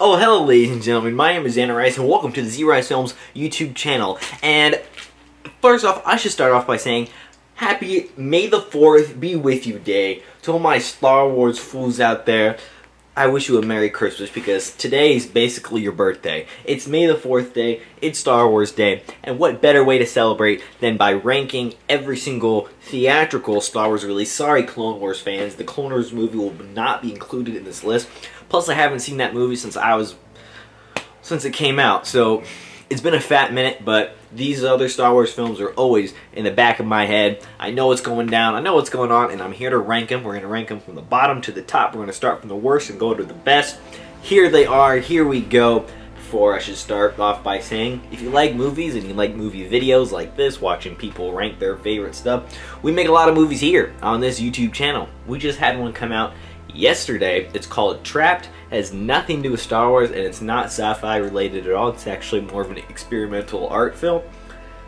Oh, hello, ladies and gentlemen. My name is ZRice, and welcome to the ZRice Films YouTube channel. And first off, I should start off by saying, Happy May the 4th be with you day. To all my Star Wars fools out there, I wish you a Merry Christmas because today is basically your birthday. It's May the 4th day, it's Star Wars Day, and what better way to celebrate than by ranking every single theatrical Star Wars release. Sorry, Clone Wars fans, the Clone Wars movie will not be included in this list. Plus, I haven't seen that movie since it came out, so it's been a fat minute, but these other Star Wars films are always in the back of my head. I know what's going down, I know what's going on, and I'm here to rank them. We're going to rank them from the bottom to the top. We're going to start from the worst and go to the best. Here they are, here we go. Before, I should start off by saying, if you like movies and you like movie videos like this, watching people rank their favorite stuff, we make a lot of movies here on this YouTube channel. We just had one come out yesterday. It's called Trapped. It has nothing to do with Star Wars, and it's not sci-fi related at all. It's actually more of an experimental art film.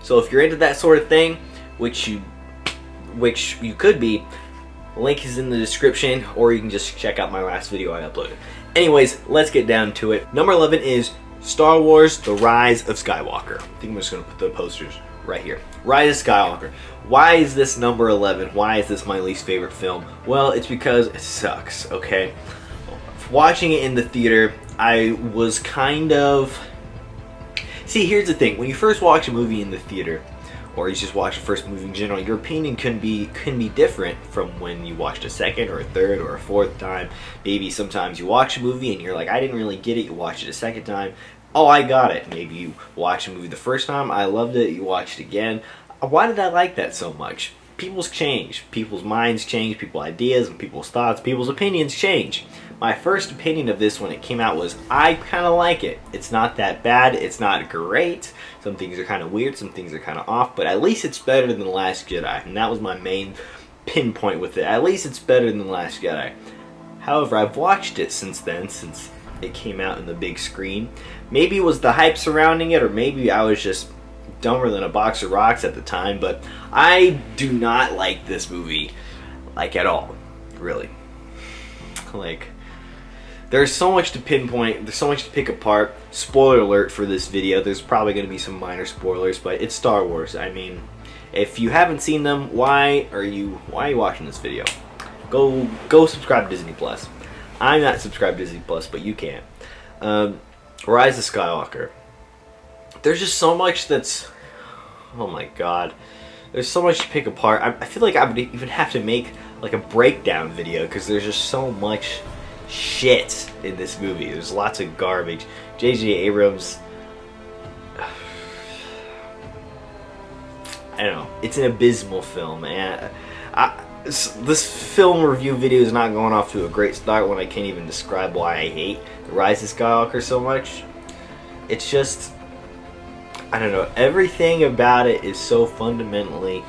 So if you're into that sort of thing, which you could be, link is in the description, or you can just check out my last video I uploaded. Anyways, let's get down to it. Number 11 is Star Wars: The Rise of Skywalker. I think I'm just going to put the posters right here. Rise of Skywalker. Why is this number 11? Why is this my least favorite film? Well, it's because it sucks, okay? Watching it in the theater, I was kind of... See, here's the thing. When you first watch a movie in the theater, or you just watch the first movie in general, your opinion can be different from when you watched a second or a third or a fourth time. Maybe sometimes you watch a movie and you're like, I didn't really get it. You watch it a second time. Oh, I got it. Maybe you watched a movie the first time. I loved it. You watched it again. Why did I like that so much? People's change. People's minds change. People's ideas and people's thoughts. People's opinions change. My first opinion of this when it came out was, I kind of like it. It's not that bad. It's not great. Some things are kind of weird. Some things are kind of off. But at least it's better than The Last Jedi. And that was my main pinpoint with it. At least it's better than The Last Jedi. However, I've watched it since then, since it came out in the big screen. Maybe it was the hype surrounding it, or maybe I was just dumber than a box of rocks at the time, but I do not like this movie, like, at all, really. Like, there's so much to pinpoint, there's so much to pick apart. Spoiler alert for this video, there's probably going to be some minor spoilers, but it's Star Wars. I mean, if you haven't seen them, why are you watching this video? Go subscribe to Disney Plus. I'm not subscribed to Disney Plus, but you can. Rise of Skywalker. There's just so much that's... Oh my god. There's so much to pick apart. I feel like I would even have to make like a breakdown video because there's just so much shit in this movie. There's lots of garbage. J.J. Abrams... I don't know. It's an abysmal film, man. This film review video is not going off to a great start when I can't even describe why I hate The Rise of Skywalker so much. It's just... I don't know, everything about it is so fundamentally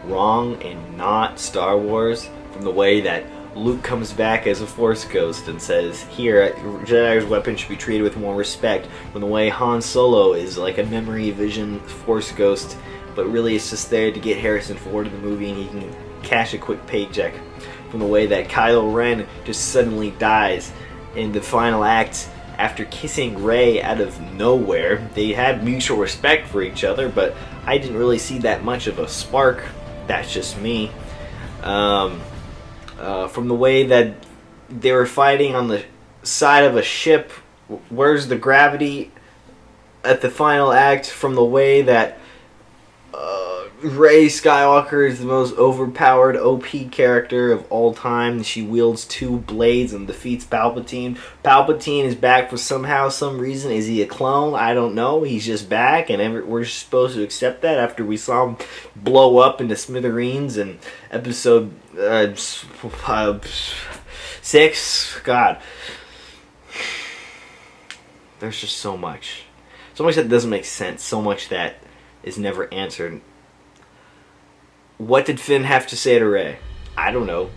wrong and not Star Wars. From the way that Luke comes back as a Force ghost and says, here, Jedi's weapon should be treated with more respect. From the way Han Solo is like a memory vision Force ghost, but really it's just there to get Harrison Ford in the movie and he can cash a quick paycheck. From the way that Kylo Ren just suddenly dies in the final act after kissing Rey out of nowhere. They had mutual respect for each other, but I didn't really see that much of a spark. That's just me. From the way that they were fighting on the side of a ship, where's the gravity at the final act? From the way that Rey Skywalker is the most overpowered OP character of all time. She wields 2 blades and defeats Palpatine. Palpatine is back for some reason. Is he a clone? I don't know. He's just back, and we're supposed to accept that after we saw him blow up into smithereens in episode 6. God. There's just so much. So much that doesn't make sense. So much that is never answered. What did Finn have to say to Rey? I don't know.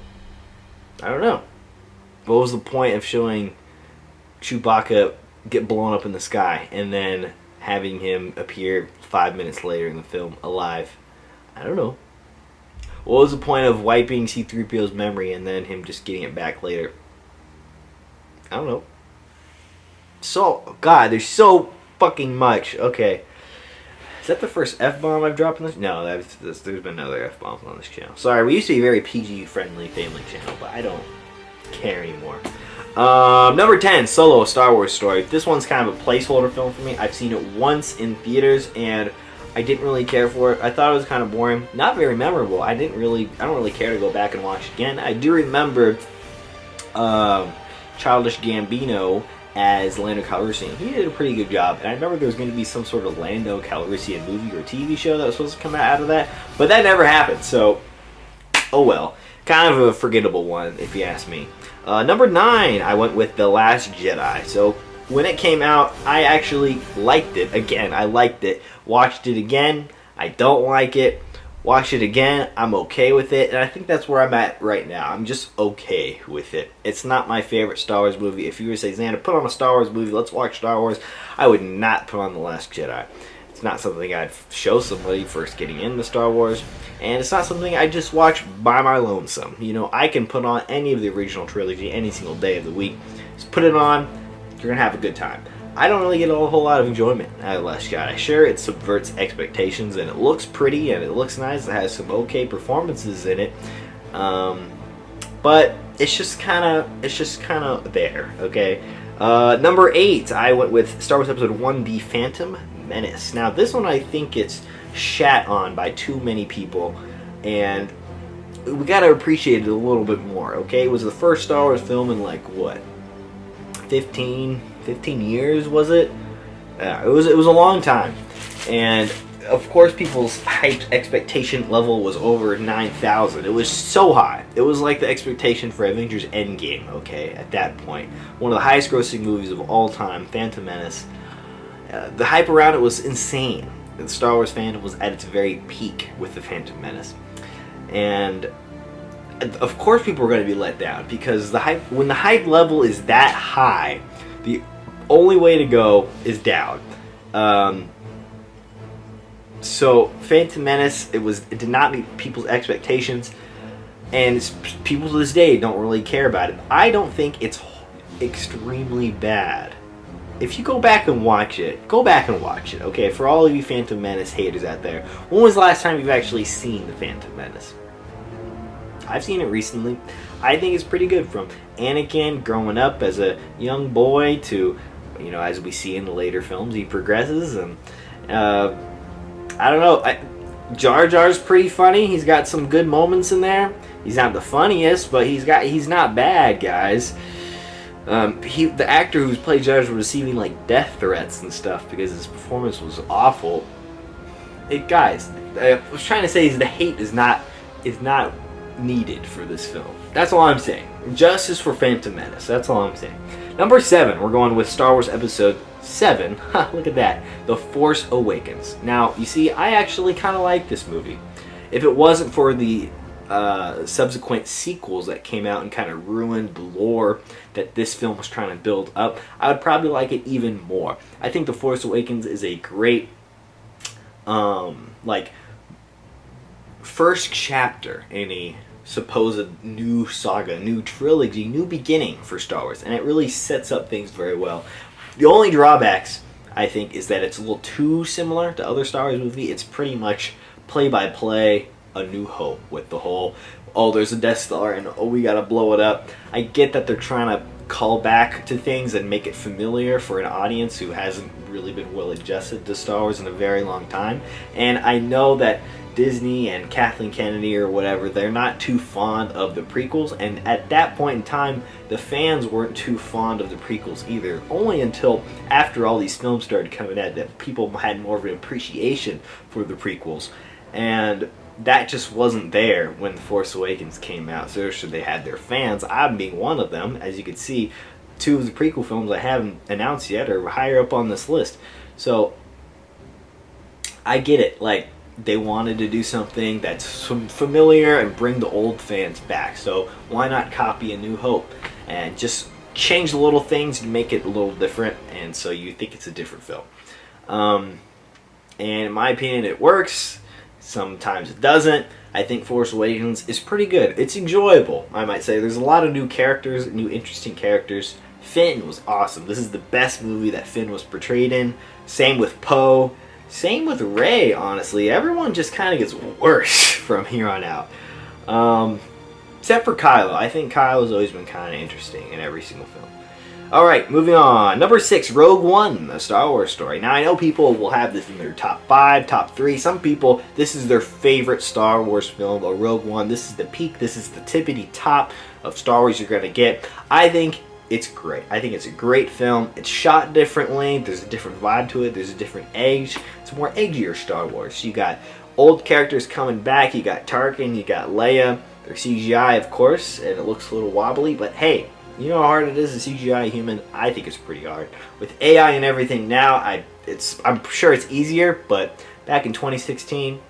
What was the point of showing Chewbacca get blown up in the sky and then having him appear 5 minutes later in the film alive? I don't know. What was the point of wiping C-3PO's memory and then him just getting it back later? I don't know. God, there's so fucking much. Okay. Is that the first F-bomb I've dropped on this? No, there's been other F-bombs on this channel. Sorry, we used to be a very PG-friendly family channel, but I don't care anymore. Number 10, Solo, a Star Wars story. This one's kind of a placeholder film for me. I've seen it once in theaters, and I didn't really care for it. I thought it was kind of boring. Not very memorable. I don't really care to go back and watch it again. I do remember Childish Gambino as Lando Calrissian. He did a pretty good job, and I remember there was going to be some sort of Lando Calrissian movie or TV show that was supposed to come out of that, but that never happened, so oh well. Kind of a forgettable one, if you ask me. Number 9, I went with The Last Jedi. So when it came out, I actually liked it. Again, I liked it. Watched it again, I don't like it. Watch it again, I'm okay with it, and I think that's where I'm at right now. I'm just okay with it. It's not my favorite Star Wars movie. If you were to say, Xander, put on a Star Wars movie, let's watch Star Wars, I would not put on The Last Jedi. It's not something I'd show somebody first getting into Star Wars, and it's not something I just watch by my lonesome. You know, I can put on any of the original trilogy any single day of the week. Just put it on, you're going to have a good time. I don't really get a whole lot of enjoyment out of Last Jedi. Sure, it subverts expectations, and it looks pretty, and it looks nice. It has some okay performances in it, but it's just kind of there. Okay, number 8, I went with Star Wars Episode 1: The Phantom Menace. Now, this one I think it's shat on by too many people, and we gotta appreciate it a little bit more. Okay, it was the first Star Wars film in like what, 15 years, was it? Yeah, it was a long time, and of course people's hyped expectation level was over 9,000. It was so high. It was like the expectation for Avengers Endgame, okay, at that point. One of the highest grossing movies of all time, Phantom Menace. The hype around it was insane. The Star Wars fandom was at its very peak with the Phantom Menace, and of course people were going to be let down, because when the hype level is that high, the only way to go is down. So Phantom Menace, it did not meet people's expectations, and people to this day don't really care about it. I don't think it's extremely bad. If you go back and watch it, okay? For all of you Phantom Menace haters out there, when was the last time you've actually seen the Phantom Menace? I've seen it recently. I think it's pretty good, from Anakin growing up as a young boy to, you know, as we see in the later films, he progresses, and I don't know. Jar Jar's pretty funny. He's got some good moments in there. He's not the funniest, but he's not bad, guys. The actor who's played Jar Jar was receiving like death threats and stuff because his performance was awful. Guys, I was trying to say is the hate is not needed for this film. That's all I'm saying. Justice for Phantom Menace. That's all I'm saying. Number 7, we're going with Star Wars Episode 7. Look at that. The Force Awakens. Now, you see, I actually kind of like this movie. If it wasn't for the subsequent sequels that came out and kind of ruined the lore that this film was trying to build up, I would probably like it even more. I think The Force Awakens is a great first chapter in a supposed new saga, new trilogy, new beginning for Star Wars, and it really sets up things very well. The only drawbacks, I think, is that it's a little too similar to other Star Wars movies. It's pretty much play-by-play A New Hope with the whole, oh, there's a Death Star and oh, we gotta blow it up. I get that they're trying to call back to things and make it familiar for an audience who hasn't really been well adjusted to Star Wars in a very long time, and I know that Disney and Kathleen Kennedy or whatever, they're not too fond of the prequels, and at that point in time the fans weren't too fond of the prequels either. Only until after all these films started coming out that people had more of an appreciation for the prequels, and that just wasn't there when The Force Awakens came out. So they had their fans, I'm being one of them. As you can see, 2 of the prequel films I haven't announced yet are higher up on this list. So I get it, like, they wanted to do something that's familiar and bring the old fans back. So why not copy A New Hope and just change the little things and make it a little different, and so you think it's a different film. And in my opinion, it works. Sometimes it doesn't. I think Force Awakens is pretty good. It's enjoyable, I might say. There's a lot of new characters, new interesting characters. Finn was awesome. This is the best movie that Finn was portrayed in. Same with Poe. Same with Rey, honestly. Everyone just kind of gets worse from here on out. Except for Kylo. I think Kylo's always been kind of interesting in every single film. Alright, moving on. Number 6, Rogue One, a Star Wars story. Now, I know people will have this in their top 5, top 3. Some people, this is their favorite Star Wars film, or Rogue One. This is the peak. This is the tippity top of Star Wars you're going to get. I think it's great. I think it's a great film. It's shot differently. There's a different vibe to it. There's a different edge. It's a more edgier Star Wars. You got old characters coming back. You got Tarkin. You got Leia. They're CGI, of course, and it looks a little wobbly, but hey, you know how hard it is to CGI a human? I think it's pretty hard. With AI and everything now, I'm sure it's easier, but back in 2016,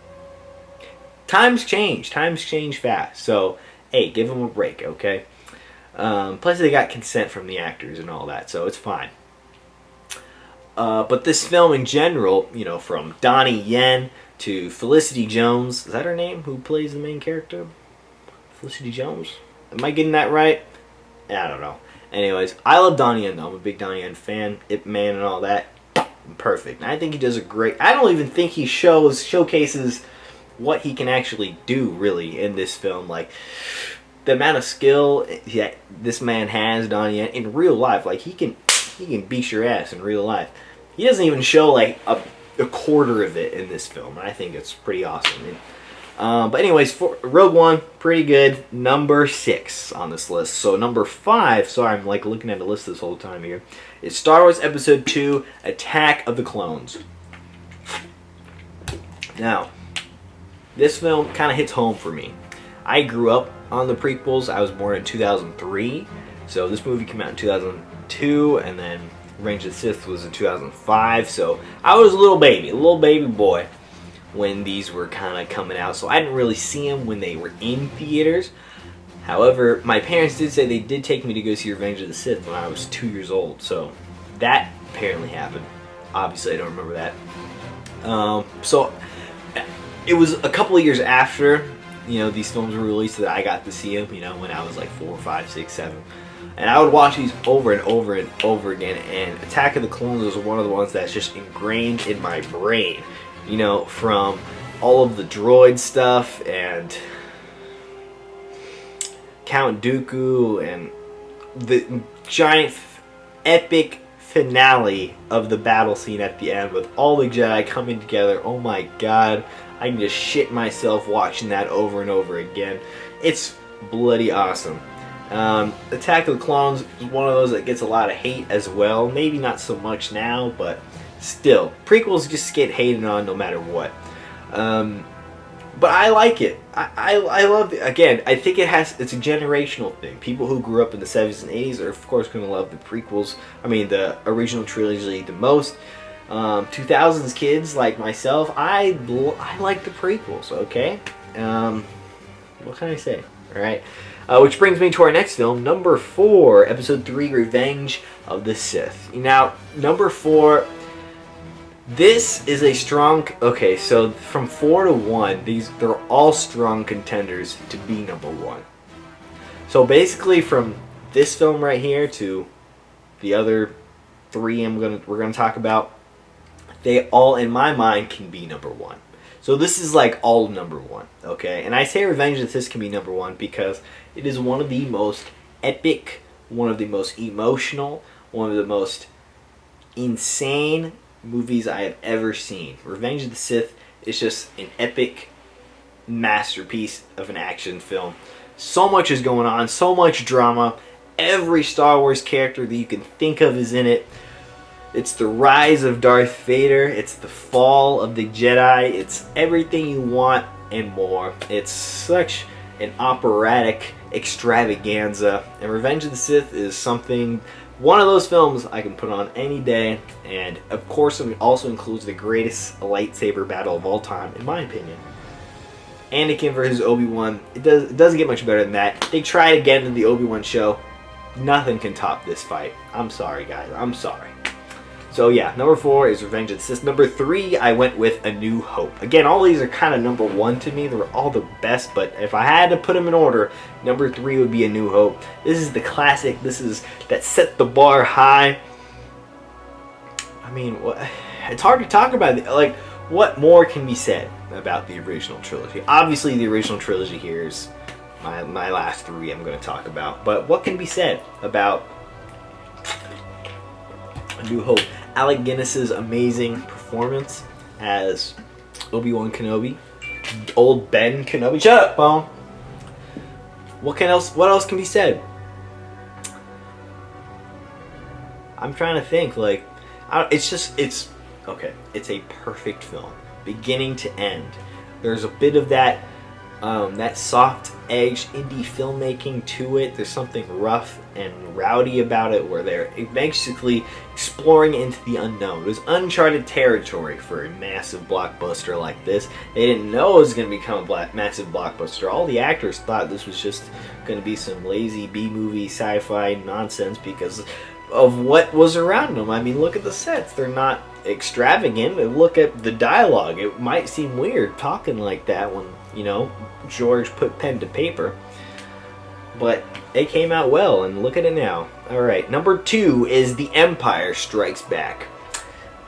times change. Times change fast. So, hey, give them a break, okay? Plus, they got consent from the actors and all that, so it's fine. But this film in general, you know, from Donnie Yen to Felicity Jones, is that her name? Who plays the main character? Felicity Jones? Am I getting that right? I don't know. Anyways, I love Donnie Yen though. I'm a big Donnie Yen fan. Ip Man and all that. Perfect. And I think he does a great... I don't even think he showcases what he can actually do, really, in this film. Like, the amount of skill this man has, Donnie Yen, in real life. Like, he can beat your ass in real life. He doesn't even show, like, a quarter of it in this film. And I think it's pretty awesome. But anyways, for Rogue One, pretty good. Number 6 on this list. So number 5, sorry, I'm like looking at the list this whole time here, is Star Wars Episode 2, Attack of the Clones. Now, this film kind of hits home for me. I grew up on the prequels. I was born in 2003. So this movie came out in 2002, and then Revenge of the Sith was in 2005. So I was a little baby boy when these were kind of coming out, so I didn't really see them when they were in theaters. However, my parents did say they did take me to go see Revenge of the Sith when I was 2 years old, so that apparently happened. Obviously, I don't remember that. So it was a couple of years after, you know, these films were released that I got to see them, you know, when I was like 4, 5, 6, 7. And I would watch these over and over and over again, and Attack of the Clones was one of the ones that's just ingrained in my brain. You know, from all of the droid stuff and Count Dooku and the giant epic finale of the battle scene at the end with all the Jedi coming together. Oh my god, I can just shit myself watching that over and over again. It's bloody awesome. Attack of the Clones is one of those that gets a lot of hate as well. Maybe not so much now, but still, prequels just get hated on no matter what. But I like it. I love it. Again, I think it's a generational thing. People who grew up in the 70s and 80s are of course going to love the prequels. I mean, the original trilogy the most. 2000s kids like myself, I like the prequels, okay? What can I say? Alright. Which brings me to our next film, number 4, Episode 3, Revenge of the Sith. Now, number 4... this is a strong... okay, so from 4 to 1, they're all strong contenders to be number 1. So basically from this film right here to the other 3 we're gonna talk about, they all, in my mind, can be number 1. So this is like all number 1, okay? And I say Revenge of the Sith can be number 1 because it is one of the most epic, one of the most emotional, one of the most insane movies I have ever seen. Revenge of the Sith is just an epic masterpiece of an action film. So much is going on, so much drama. Every Star Wars character that you can think of is in it. It's the rise of Darth Vader. It's the fall of the Jedi. It's everything you want and more. It's such an operatic extravaganza. And Revenge of the Sith is something... one of those films I can put on any day, and of course it also includes the greatest lightsaber battle of all time, in my opinion. Anakin versus Obi-Wan. It doesn't get much better than that. They tried again in the Obi-Wan show. Nothing can top this fight. I'm sorry, guys. I'm sorry. So yeah, number 4 is Revenge of the Sith. Number 3, I went with A New Hope. Again, all these are kind of number 1 to me. They're all the best, but if I had to put them in order, number 3 would be A New Hope. This is the classic. This is that set the bar high. I mean, it's hard to talk about. Like, what more can be said about the original trilogy? Obviously, the original trilogy here is my last 3 I'm going to talk about. But what can be said about A New Hope? Alec Guinness's amazing performance as Obi-Wan Kenobi, old Ben Kenobi. Shut up, Bone. What else can be said? I'm trying to think. Like, it's okay. It's a perfect film, beginning to end. There's a bit of that soft edge indie filmmaking to it. There's something rough and rowdy about it, where they're basically exploring into the unknown. It was uncharted territory for a massive blockbuster like this. They didn't know it was going to become a massive blockbuster. All the actors thought this was just going to be some lazy B-movie sci-fi nonsense because of what was around them. I mean, look at the sets. They're not extravagant. Look at the dialogue. It might seem weird talking like that when, you know, George put pen to paper, but it came out well, and look at it now. Alright, number 2 is The Empire Strikes Back.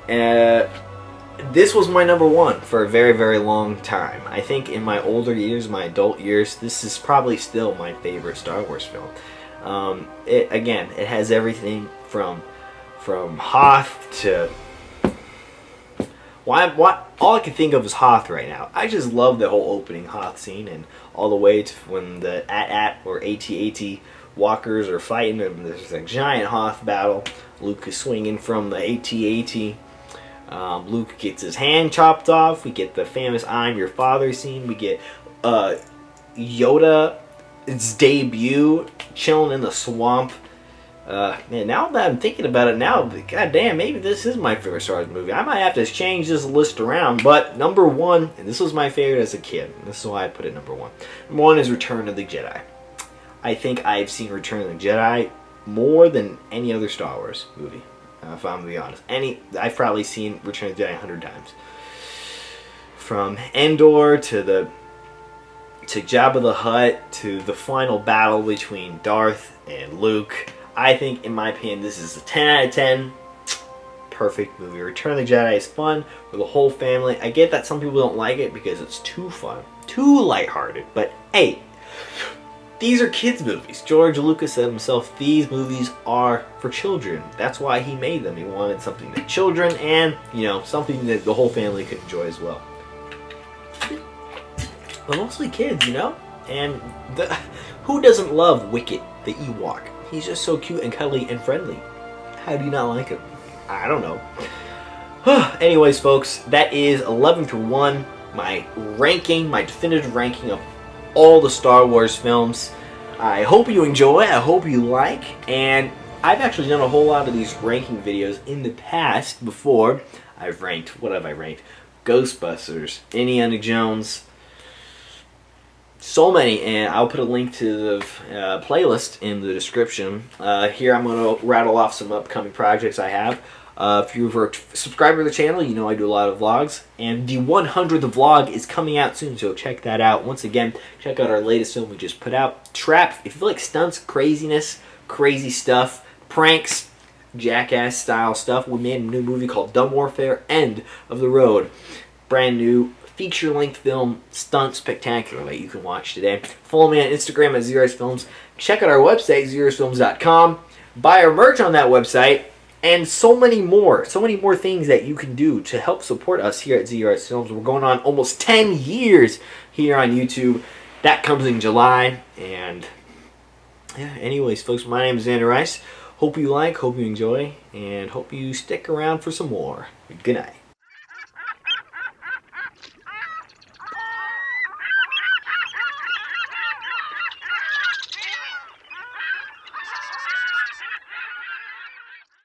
This was my number 1 for a very, very long time. I think in my older years, my adult years, this is probably still my favorite Star Wars film. It has everything from Hoth to... all I can think of is Hoth right now. I just love the whole opening Hoth scene, and all the way to when the AT-AT or AT-AT walkers are fighting, and there's a giant Hoth battle. Luke is swinging from the AT-AT. Luke gets his hand chopped off. We get the famous "I'm your father" scene. We get Yoda's debut, chilling in the swamp. Man, now that I'm thinking about it now, goddamn, maybe this is my favorite Star Wars movie. I might have to change this list around, but number 1, and this was my favorite as a kid, and this is why I put it number 1. Number 1 is Return of the Jedi. I think I've seen Return of the Jedi more than any other Star Wars movie, if I'm going to be honest. I've probably seen Return of the Jedi 100 times. From Endor to Jabba the Hutt to the final battle between Darth and Luke. I think, in my opinion, this is a 10 out of 10. Perfect movie. Return of the Jedi is fun for the whole family. I get that some people don't like it because it's too fun, too lighthearted. But hey, these are kids' movies. George Lucas said himself, these movies are for children. That's why he made them. He wanted something that children and, you know, something that the whole family could enjoy as well. But mostly kids, you know? And who doesn't love Wicket, the Ewok? He's just so cute and cuddly and friendly. How do you not like him? I don't know. Anyways, folks, that is 11 to 1. My ranking, my definitive ranking of all the Star Wars films. I hope you enjoy. I hope you like. And I've actually done a whole lot of these ranking videos in the past before. I've ranked, what have I ranked? Ghostbusters, Indiana Jones, so many, and I'll put a link to the playlist in the description. Here I'm going to rattle off some upcoming projects I have. If you're a subscriber to the channel, you know I do a lot of vlogs, and the 100th vlog is coming out soon, so check that out. Once again, check out our latest film we just put out, Trap. If you like stunts, craziness, crazy stuff, pranks, jackass style stuff, we made a new movie called Dumb Warfare, End of the Road. Brand new feature-length film stunt spectacular that you can watch today. Follow me on Instagram at ZRice Films. Check out our website, ZRiceFilms.com. Buy our merch on that website, and so many more things that you can do to help support us here at ZRice Films. We're going on almost 10 years here on YouTube. That comes in July, and yeah. Anyways, folks, my name is ZRice. Hope you like, hope you enjoy, and hope you stick around for some more. Good night.